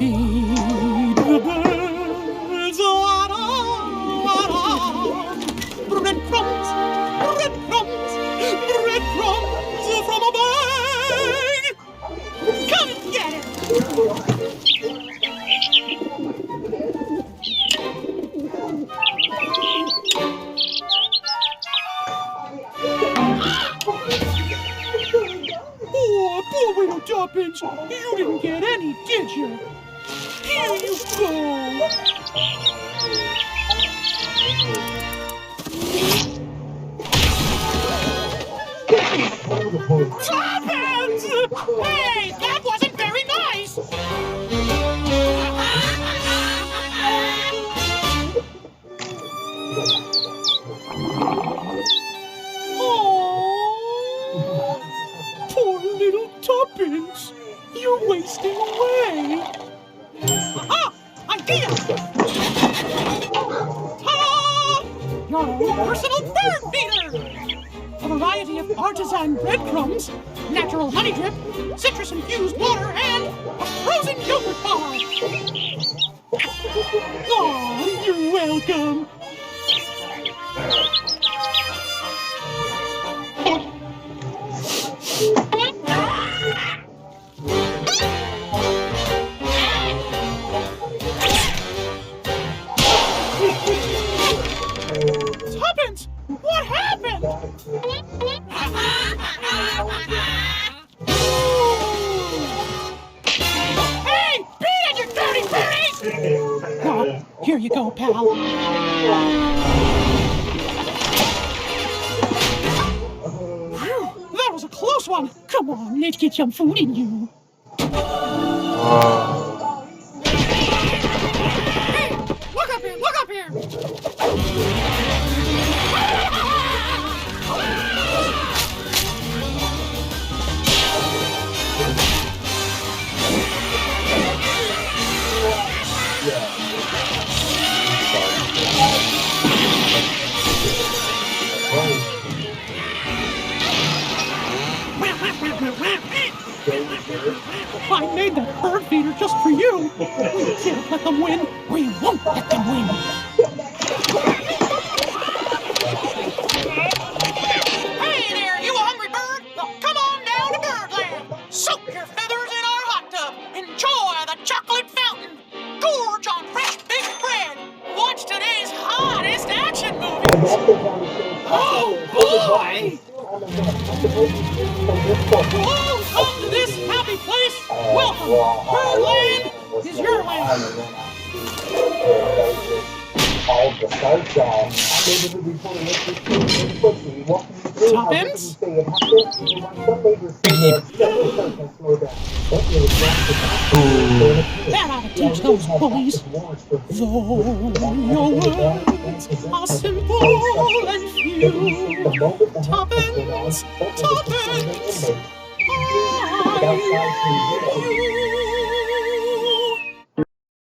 Feed the birds, breadcrumbs, breadcrumbs, breadcrumbs from a bag. Come and get it. Oh, poor little toppins. You didn't get any, did you? Here you go. Toppins! Hey, that wasn't very nice. Oh, poor little Toppins. You're wasting away. Aha! Idea! Ta-da! Your own personal bird feeder! A variety of artisan breadcrumbs, natural honey drip, citrus-infused water, and a frozen yogurt bar. Oh, you're welcome. Toppins, what happened? Hey, beat it, you dirty birdies! Oh, here you go, pal. That was a close one. Come on, let's get some food in you. Hey, look up here, look up here! I made that bird feeder just for you. We can't let them win. We won't let them win. Hey there, you hungry bird. Well, come on down to Birdland. Soak your feathers in our hot tub. Enjoy the chocolate fountain. Gorge on fresh baked bread. Watch today's hottest action movies. Oh, boy! Oh, come to this happy place. Welcome. Birdland is your land. Toppins? That ought to teach those bullies. Though your words are simple and few, Toppins, Toppins, I love you.